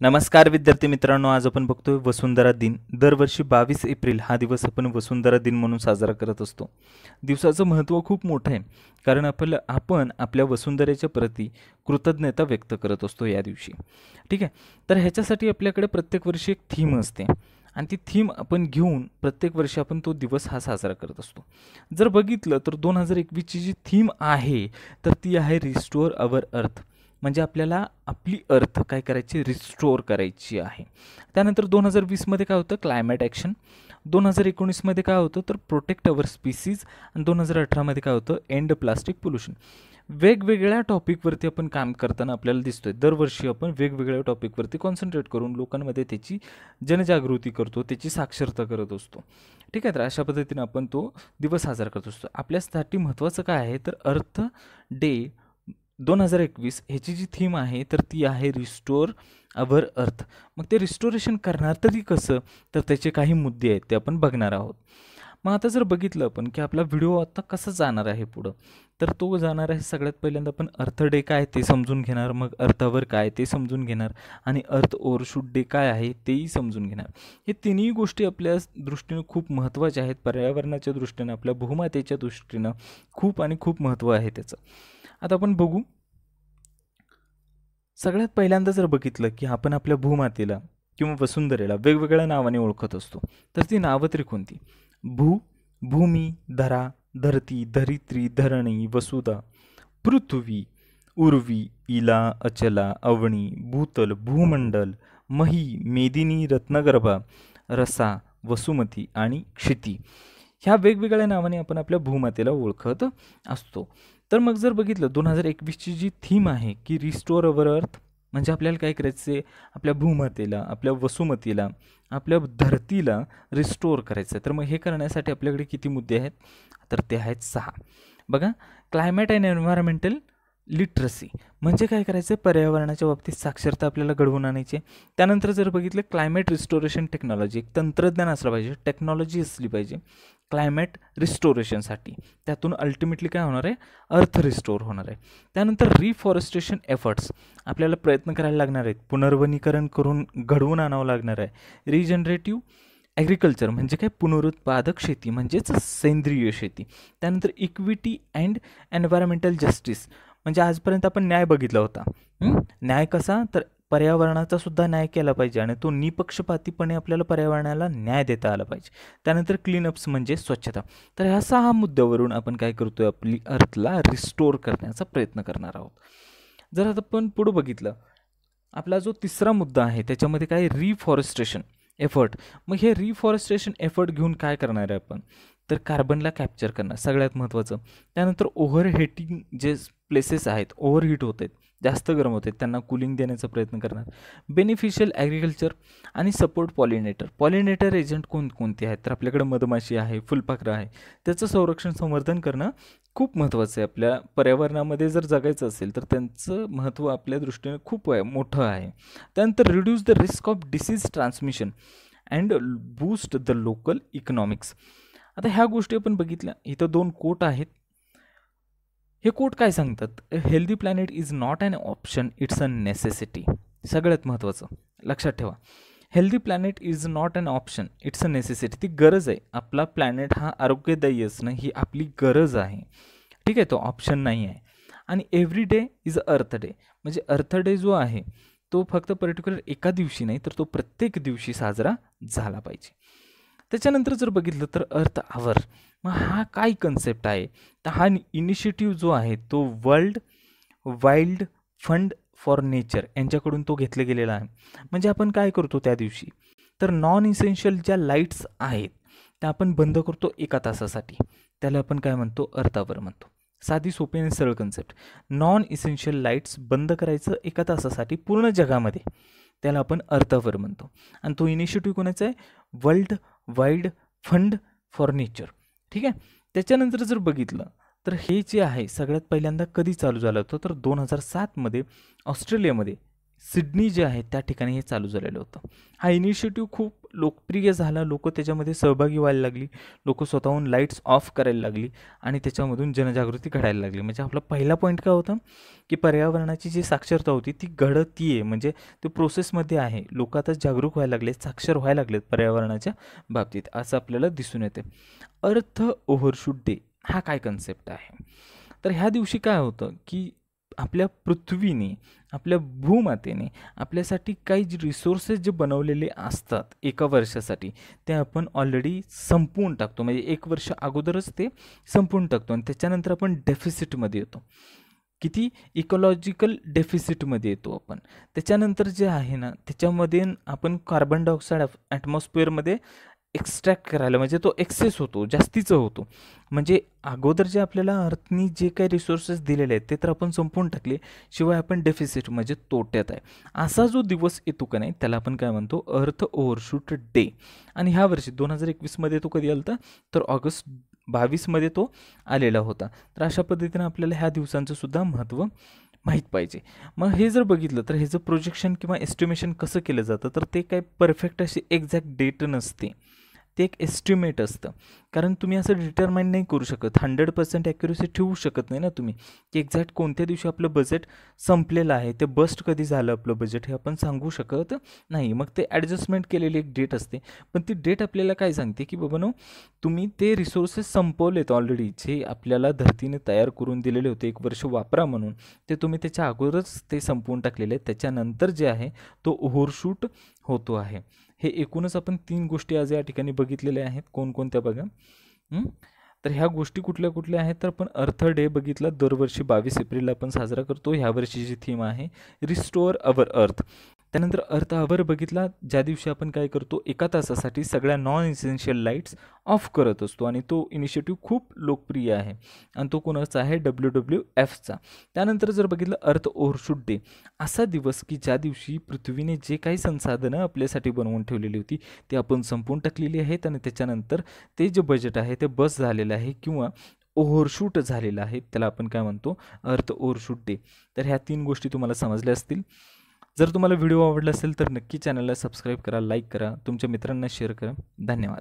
नमस्कार विद्यार्थी मित्रांनो, आज आपण बघतोय वसुंधरा दिन. दरवर्षी 22 एप्रिल हा दिवस आपण वसुंधरा दिन म्हणून साजरा करत असतो. दिवसाचं महत्त्व खूप मोठं आहे, कारण आपण आपल्या वसुंधरेच्या प्रती कृतज्ञता व्यक्त करत असतो या दिवशी. ठीक आहे. तर ह्याच्यासाठी आपल्याकडे प्रत्येक वर्षी एक थीम असते आणि ती थीम आपण घेऊन प्रत्येक वर्षी आपण तो दिवस हा साजरा करत असतो. जर बघितलं तर 2021ची जी थीम आहे तर ती आहे रिस्टोअर अवर अर्थ. म्हणजे आपल्याला आपली अर्थ काय करायची, रिस्टोअर करायची आहे. त्यानंतर 2020मध्ये काय होतं, क्लायमेट ॲक्शन. 2019मध्ये काय होतं तर प्रोटेक्ट अवर स्पीसीज. आणि 2018मध्ये काय होतं, एंड प्लास्टिक पोल्युशन. वेगवेगळ्या टॉपिकवरती आपण काम करताना आपल्याला दिसतोय. दरवर्षी आपण वेगवेगळ्या टॉपिकवरती कॉन्सन्ट्रेट करून लोकांमध्ये त्याची जनजागृती करतो, त्याची साक्षरता करत असतो. ठीक आहे. तर अशा पद्धतीने आपण तो दिवस साजरा करत असतो. आपल्यासाठी महत्त्वाचं काय आहे तर अर्थ डे 2021 ह्याची जी थीम आहे तर ती आहे रिस्टोअर अवर अर्थ. मग ते रिस्टोरेशन करणार तरी कसं, तर त्याचे काही मुद्दे आहेत ते आपण बघणार आहोत. मग आता जर बघितलं आपण की आपला व्हिडिओ आता कसं जाणार आहे पुढं, तर तो जाणार आहे सगळ्यात पहिल्यांदा आपण अर्थ डे काय ते समजून घेणार, मग अर्थावर काय ते समजून घेणार आणि अर्थ ओव्हरशूट डे काय आहे तेही समजून घेणार. हे तिन्ही गोष्टी आपल्या दृष्टीनं खूप महत्त्वाच्या आहेत. पर्यावरणाच्या दृष्टीनं, आपल्या भूमातेच्या दृष्टीनं खूप आणि खूप महत्त्व आहे त्याचं. आता आपण बघू. सगळ्यात पहिल्यांदा जर बघितलं की आपण आपल्या भूमातेला किंवा वसुंधरेला वेगवेगळ्या नावाने ओळखत असतो, तर ती नावं तरी कोणती? भूमी, धरा, धरती, धरित्री, धरणी, वसुधा, पृथ्वी, उर्वी, इला, अचला, अवनी, भूतल, भूमंडल, मही, मेदिनी, रत्नगर्भा, रसा, वसुमती आणि क्षिती. ह्या वेगवेगळ्या नावाने आपण आपल्या भूमातेला ओळखत असतो. तर मग जर बघितलं 2021ची जी थीम आहे की रिस्टोअर अवर अर्थ, म्हणजे आपल्याला काय करायचं आहे, आपल्या भूमातेला, आपल्या वसुमतीला, आपल्या धरतीला रिस्टोअर करायचं आहे. तर मग हे करण्यासाठी आपल्याकडे किती मुद्दे आहेत, तर ते आहेत 6. बघा, क्लायमेट अँड एन्व्हायरमेंटल लिटरसी म्हणजे काय करायचं, पर्यावरणाच्या बाबतीत साक्षरता आपल्याला घडवून आणायची. त्यानंतर जर बघितलं क्लायमेट रिस्टोरेशन टेक्नॉलॉजी, एक तंत्रज्ञान असलं पाहिजे, टेक्नॉलॉजी असली पाहिजे क्लायमेट रिस्टोरेशनसाठी. त्यातून अल्टिमेटली काय होणार आहे, अर्थ रिस्टोअर होणार आहे. त्यानंतर रिफॉरेस्टेशन एफर्ट्स आपल्याला प्रयत्न करायला लागणार आहेत, पुनर्वनीकरण करून घडवून आणावं लागणार आहे. रिजनरेटिव्ह ॲग्रिकल्चर म्हणजे काय, पुनरुत्पादक शेती म्हणजेच सेंद्रिय शेती. त्यानंतर इक्विटी अँड एन्व्हायरमेंटल जस्टिस म्हणजे आजपर्यंत आपण न्याय बघितला होता. न्याय कसा, तर पर्यावरणाचा सुद्धा न्याय केला पाहिजे आणि तो निपक्षपातीपणे आपल्याला पर्यावरणाला न्याय देता आला पाहिजे. त्यानंतर क्लीनअप्स म्हणजे स्वच्छता. तर ह्या 6 मुद्द्यावरून आपण काय करतोय, आपली अर्थला रिस्टोअर करण्याचा प्रयत्न करणार आहोत. जर आता आपण पुढं बघितलं, आपला जो तिसरा मुद्दा आहे त्याच्यामध्ये काय, रिफॉरेस्टेशन एफर्ट. मग हे रिफॉरेस्टेशन एफर्ट घेऊन काय करणार आहे आपण, तर कार्बनला कॅप्चर करणार सगळ्यात महत्त्वाचं. त्यानंतर ओव्हरहीटिंग जे प्लेसेस आहेत, ओव्हरहीट होत आहेत, जास्त गरम होते, त्यांना कूलिंग देण्याचा प्रयत्न करणार. बेनिफिशियल ॲग्रिकल्चर आणि सपोर्ट पॉलिनेटर. पॉलिनेटर एजंट कोणते आहेत, तर आपल्याकडे मधमाशी आहे, फुलपाखरं आहे, त्याचं संरक्षण संवर्धन करणं खूप महत्त्वाचं आहे. आपल्या पर्यावरणामध्ये जर जगायचं असेल तर त्यांचं महत्त्व आपल्या दृष्टीने खूप मोठं आहे. त्यानंतर reduce the risk of disease transmission and boost the local economics. आता ह्या गोष्टी आपण बघितल्या. इथं 2 कोट आहेत. हे कोट काय सांगतात, healthy planet is not an option, it's a necessity. सगळ्यात महत्त्वाचं लक्षात ठेवा, healthy planet is not an option, it's a necessity. ती गरज आहे. आपला प्लॅनेट हा आरोग्यदायी असणं ही आपली गरज आहे. ठीक आहे, तो ऑप्शन नाही आहे. आणि एव्हरी डे इज अ अर्थ डे. म्हणजे अर्थ डे जो आहे तो फक्त पर्टिक्युलर एका दिवशी नाही, तर तो प्रत्येक दिवशी साजरा झाला पाहिजे. त्याच्यानंतर जर बघितलं तर अर्थ आवर, मग हा काय कन्सेप्ट आहे, तर हा इनिशिएटिव्ह जो आहे तो world wild fund for nature यांच्याकडून तो घेतला गेलेला आहे. म्हणजे आपण काय करतो त्या दिवशी, तर नॉन इसेन्शियल ज्या लाईट्स आहेत त्या आपण बंद करतो एका तासासाठी. त्याला आपण काय म्हणतो, अर्थ आवर म्हणतो. साधी सोपी आणि सरळ कन्सेप्ट. नॉन इसेन्शियल लाईट्स बंद करायचं एका तासासाठी पूर्ण जगामध्ये, त्याला आपण अर्थ आवर म्हणतो. आणि तो इनिशिएटिव्ह कोणाचा आहे, world wild fund for nature. ठीक आहे. त्याच्यानंतर जर बघितलं तर हे जे आहे सगळ्यात पहिल्यांदा कधी चालू झालं होतं, तर 2007मध्ये ऑस्ट्रेलियामध्ये सिडनी जे आहे त्या ठिकाणी हे चालू झालेलं होतं. हा इनिशिएटिव्ह खूप लोकप्रिय झाला, लोक त्याच्यामध्ये सहभागी व्हायला लागली, लोक स्वतःहून लाईट्स ऑफ करायला लागली आणि त्याच्यामधून जनजागृती घडायला लागली. म्हणजे आपला पहिला पॉईंट काय होता की पर्यावरणाची जी साक्षरता होती ती घडती आहे, म्हणजे ते प्रोसेसमध्ये आहे. लोक आता जागरूक व्हायला लागले, साक्षर व्हायला लागलेत पर्यावरणाच्या बाबतीत, असं आपल्याला दिसून येते. अर्थ ओव्हरशूट डे हा काय कन्सेप्ट आहे, तर ह्या दिवशी काय होतं की आपल्या पृथ्वीने, आपल्या भूमातेने आपल्यासाठी काही जे रिसोर्सेस जे बनवलेले असतात एका वर्षासाठी, ते आपण ऑलरेडी संपवून टाकतो. म्हणजे 1 वर्ष अगोदरच ते संपवून टाकतो आणि त्याच्यानंतर आपण डेफिसिटमध्ये येतो. किती? इकॉलॉजिकल डेफिसिटमध्ये येतो आपण. त्याच्यानंतर जे आहे ना, त्याच्यामध्ये आपण कार्बन डायऑक्साईड ॲटमॉस्फिअरमध्ये एक्स्ट्रॅक्ट करायला, म्हणजे तो एक्सेस होतो, जास्तीचं होतो. म्हणजे अगोदर जे आपल्याला अर्थनी जे काही रिसोर्सेस दिलेले आहेत ते तर आपण संपवून टाकले, शिवाय आपण डेफिसिट म्हणजे तोट्यात आहे. असा जो दिवस येतो का नाही, त्याला आपण काय म्हणतो? अर्थ ओव्हरशूट डे. आणि ह्या वर्षी 2021मध्ये तो कधी आला तर ऑगस्ट 22मध्ये तो आलेला होता. तर अशा पद्धतीनं आपल्याला ह्या दिवसांचं सुद्धा महत्त्व माहीत पाहिजे. मग हे जर बघितलं तर ह्याचं प्रोजेक्शन किंवा एस्टिमेशन कसं केलं जातं, तर ते काय परफेक्ट अशी एक्झॅक्ट डेट नसते, ते एक एस्टिमेट असतं. कारण तुम्ही असं डिटरमाइन नाही करू शकत, 100% ॲक्युरेसी ठेवू शकत नाही ना तुम्ही, की एक्झॅक्ट कोणत्या दिवशी आपलं बजेट संपलेलं आहे, ते बस्ट कधी झालं आपलं बजेट हे आपण सांगू शकत नाही. मग ते ॲडजस्टमेंट केलेली एक डेट असते, पण ती डेट आपल्याला काय सांगते की बाबांनो, तुम्ही ते रिसोर्सेस संपवलेत ऑलरेडी, जे आपल्याला धरतीने तयार करून दिलेले होते 1 वर्ष वापरा म्हणून, ते तुम्ही त्याच्या अगोदरच ते संपवून टाकलेले आहेत. त्याच्यानंतर जे आहे तो ओव्हरशूट होतो आहे. हे एकूणच आपण 3 गोष्टी आज या ठिकाणी बघितलेल्या आहेत. कोणकोणत्या बघा. तर ह्या गोष्टी कुठल्या कुठल्या आहेत, तर आपण अर्थ डे बघितला, दरवर्षी 22 एप्रिलला आपण साजरा करतो. ह्या वर्षीची थीम आहे रिस्टोअर अवर अर्थ. त्यानंतर अर्थ आवर बघितला, ज्या दिवशी आपण काय करतो, 1 तासासाठी सगळ्या नॉन इसेन्शियल लाईट्स ऑफ करत असतो आणि तो इनिशिएटिव्ह खूप लोकप्रिय आहे आणि तो कोणाचा आहे? WWFचा. त्यानंतर जर बघितलं अर्थ ओव्हरशूट डे, असा दिवस की ज्या दिवशी पृथ्वीने जे काही संसाधनं आपल्यासाठी बनवून ठेवलेली होती ती आपण संपवून टाकलेली आहेत आणि त्याच्यानंतर ते जे बजेट आहे ते बस झालेलं आहे किंवा ओव्हरशूट झालेलं आहे, त्याला आपण काय म्हणतो? अर्थ ओव्हरशूट डे. तर ह्या 3 गोष्टी तुम्हाला समजल्या असतील. जर तुम्हाला व्हिडिओ आवडला असेल तर नक्की चॅनलला सबस्क्राईब करा, लाईक करा, तुमच्या मित्रांना शेअर करा. धन्यवाद.